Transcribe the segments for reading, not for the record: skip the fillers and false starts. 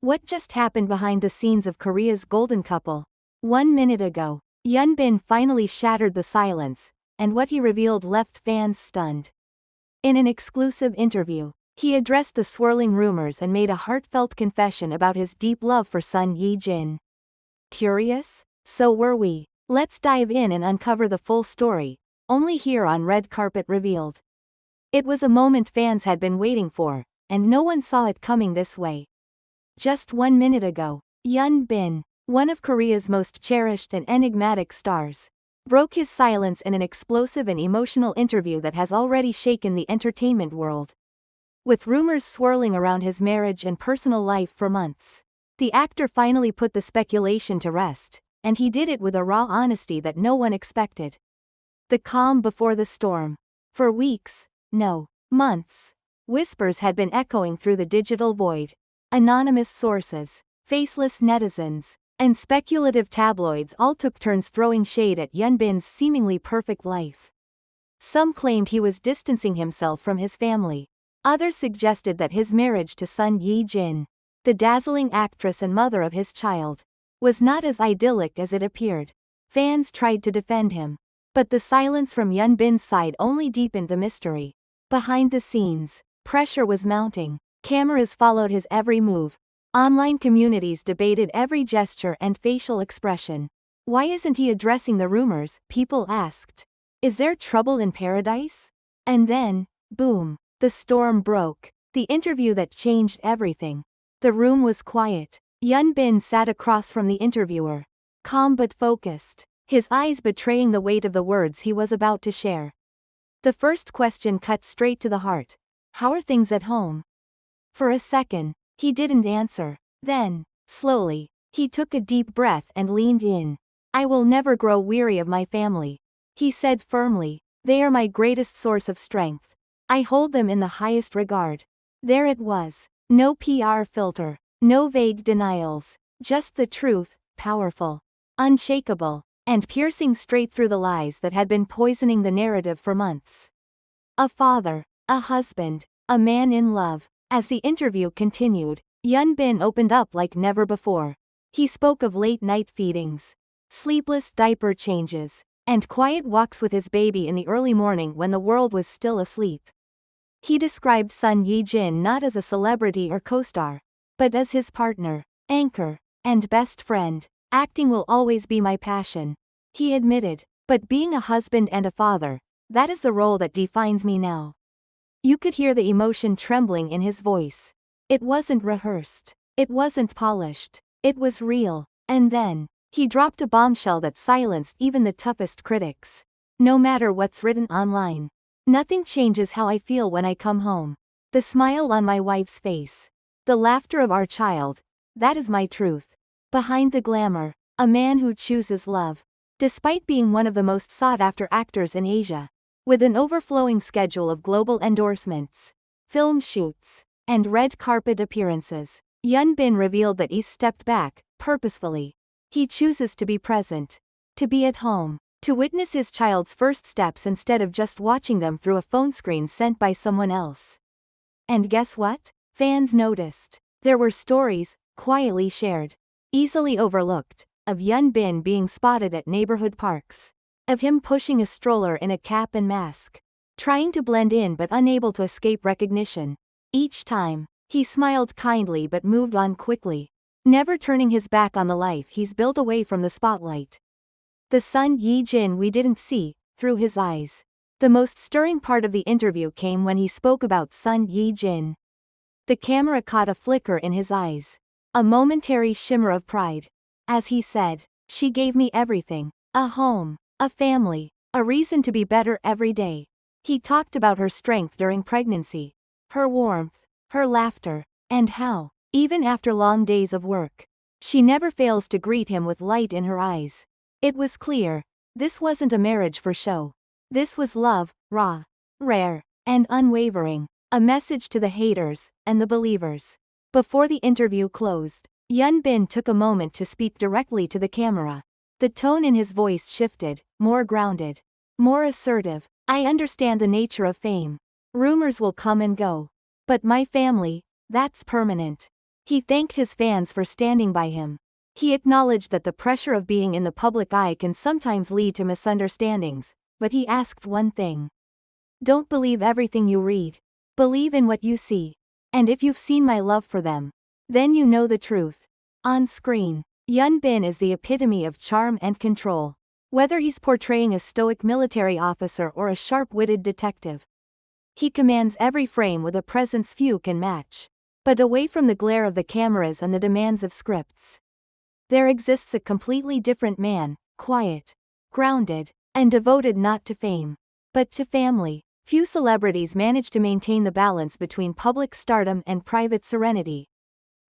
What just happened behind the scenes of Korea's golden couple? 1 minute ago, Hyun Bin finally shattered the silence, and what he revealed left fans stunned. In an exclusive interview, he addressed the swirling rumors and made a heartfelt confession about his deep love for Sun Ye-jin. Curious? So were we. Let's dive in and uncover the full story, only here on Red Carpet Revealed. It was a moment fans had been waiting for, and no one saw it coming this way. Just 1 minute ago, Hyun Bin, one of Korea's most cherished and enigmatic stars, broke his silence in an explosive and emotional interview that has already shaken the entertainment world. With rumors swirling around his marriage and personal life for months, the actor finally put the speculation to rest, and he did it with a raw honesty that no one expected. The calm before the storm. For weeks, no, months, whispers had been echoing through the digital void. Anonymous sources, faceless netizens, and speculative tabloids all took turns throwing shade at Hyun Bin's seemingly perfect life. Some claimed he was distancing himself from his family. Others suggested that his marriage to Sun Ye-jin, the dazzling actress and mother of his child, was not as idyllic as it appeared. Fans tried to defend him, but the silence from Hyun Bin's side only deepened the mystery. Behind the scenes, pressure was mounting. Cameras followed his every move. Online communities debated every gesture and facial expression. Why isn't he addressing the rumors? People asked. Is there trouble in paradise? And then, boom, the storm broke. The interview that changed everything. The room was quiet. Hyun Bin sat across from the interviewer, calm but focused, his eyes betraying the weight of the words he was about to share. The first question cut straight to the heart. How are things at home? For a second, he didn't answer. Then, slowly, he took a deep breath and leaned in. I will never grow weary of my family, he said firmly. They are my greatest source of strength. I hold them in the highest regard. There it was. No PR filter, no vague denials, just the truth, powerful, unshakable, and piercing straight through the lies that had been poisoning the narrative for months. A father, a husband, a man in love. As the interview continued, Hyun Bin opened up like never before. He spoke of late-night feedings, sleepless diaper changes, and quiet walks with his baby in the early morning when the world was still asleep. He described Sun Ye-jin not as a celebrity or co-star, but as his partner, anchor, and best friend. Acting will always be my passion, he admitted, but being a husband and a father, that is the role that defines me now. You could hear the emotion trembling in his voice. It wasn't rehearsed. It wasn't polished. It was real. And then, he dropped a bombshell that silenced even the toughest critics. No matter what's written online, nothing changes how I feel when I come home. The smile on my wife's face, the laughter of our child, that is my truth. Behind the glamour, a man who chooses love. Despite being one of the most sought-after actors in Asia, with an overflowing schedule of global endorsements, film shoots, and red carpet appearances, Hyun Bin revealed that he stepped back, purposefully. He chooses to be present, to be at home, to witness his child's first steps instead of just watching them through a phone screen sent by someone else. And guess what? Fans noticed. There were stories, quietly shared, easily overlooked, of Hyun Bin being spotted at neighborhood parks. Of him pushing a stroller in a cap and mask, trying to blend in but unable to escape recognition. Each time, he smiled kindly but moved on quickly, never turning his back on the life he's built away from the spotlight. The Sun Ye-jin we didn't see, through his eyes. The most stirring part of the interview came when he spoke about Sun Ye-jin. The camera caught a flicker in his eyes, a momentary shimmer of pride. As he said, she gave me everything, a home, a family, a reason to be better every day. He talked about her strength during pregnancy, her warmth, her laughter, and how, even after long days of work, she never fails to greet him with light in her eyes. It was clear, this wasn't a marriage for show. This was love, raw, rare, and unwavering, a message to the haters and the believers. Before the interview closed, Hyun Bin took a moment to speak directly to the camera. The tone in his voice shifted, more grounded, more assertive. I understand the nature of fame. Rumors will come and go. But my family, that's permanent. He thanked his fans for standing by him. He acknowledged that the pressure of being in the public eye can sometimes lead to misunderstandings, but he asked one thing. Don't believe everything you read. Believe in what you see. And if you've seen my love for them, then you know the truth. On screen, Hyun Bin is the epitome of charm and control. Whether he's portraying a stoic military officer or a sharp-witted detective, he commands every frame with a presence few can match. But away from the glare of the cameras and the demands of scripts, there exists a completely different man, quiet, grounded, and devoted not to fame, but to family. Few celebrities manage to maintain the balance between public stardom and private serenity.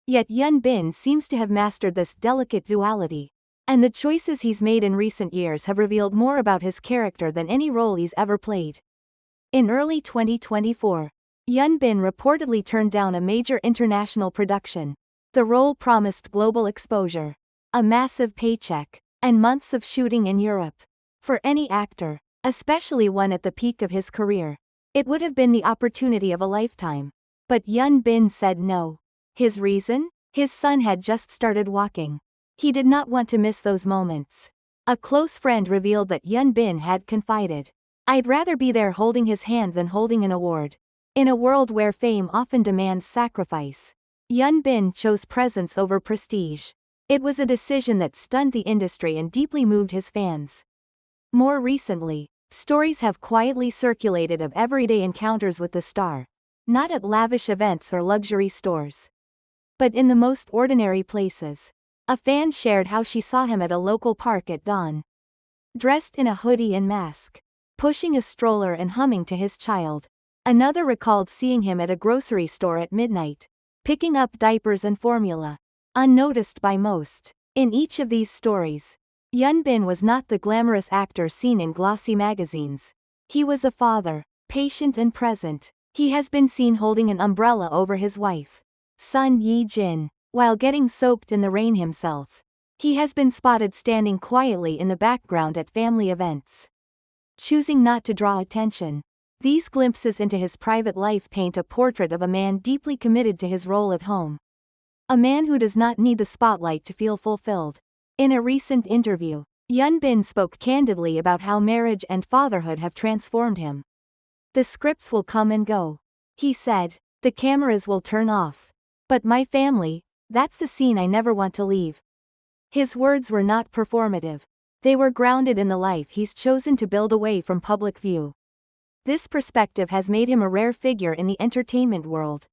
Yet Hyun Bin seems to have mastered this delicate duality. And the choices he's made in recent years have revealed more about his character than any role he's ever played. In early 2024, Hyun Bin reportedly turned down a major international production. The role promised global exposure, a massive paycheck, and months of shooting in Europe. For any actor, especially one at the peak of his career, it would have been the opportunity of a lifetime. But Hyun Bin said no. His reason? His son had just started walking. He did not want to miss those moments. A close friend revealed that Hyun Bin had confided, "I'd rather be there holding his hand than holding an award." In a world where fame often demands sacrifice, Hyun Bin chose presence over prestige. It was a decision that stunned the industry and deeply moved his fans. More recently, stories have quietly circulated of everyday encounters with the star, not at lavish events or luxury stores, but in the most ordinary places. A fan shared how she saw him at a local park at dawn, dressed in a hoodie and mask, pushing a stroller and humming to his child. Another recalled seeing him at a grocery store at midnight, picking up diapers and formula, unnoticed by most. In each of these stories, Hyun Bin was not the glamorous actor seen in glossy magazines. He was a father, patient and present. He has been seen holding an umbrella over his wife, son Yi Jin, while getting soaked in the rain himself. He has been spotted standing quietly in the background at family events, choosing not to draw attention. These glimpses into his private life paint a portrait of a man deeply committed to his role at home. A man who does not need the spotlight to feel fulfilled. In a recent interview, Hyun Bin spoke candidly about how marriage and fatherhood have transformed him. The scripts will come and go, he said. The cameras will turn off. But my family, that's the scene I never want to leave. His words were not performative. They were grounded in the life he's chosen to build away from public view. This perspective has made him a rare figure in the entertainment world.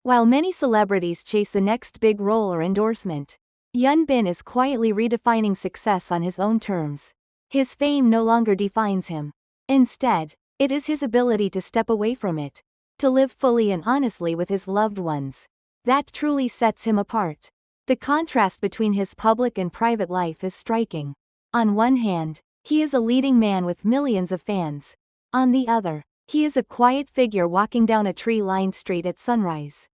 While many celebrities chase the next big role or endorsement, Hyun Bin is quietly redefining success on his own terms. His fame no longer defines him. Instead, it is his ability to step away from it, to live fully and honestly with his loved ones, that truly sets him apart. The contrast between his public and private life is striking. On one hand, he is a leading man with millions of fans. On the other, he is a quiet figure walking down a tree-lined street at sunrise,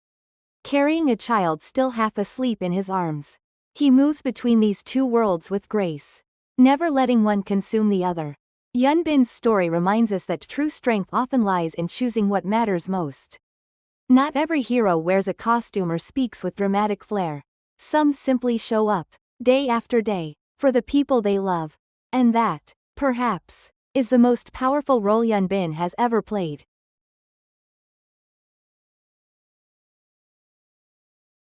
carrying a child still half asleep in his arms. He moves between these two worlds with grace, never letting one consume the other. Hyun Bin's story reminds us that true strength often lies in choosing what matters most. Not every hero wears a costume or speaks with dramatic flair. Some simply show up, day after day, for the people they love. And that, perhaps, is the most powerful role Hyun Bin has ever played.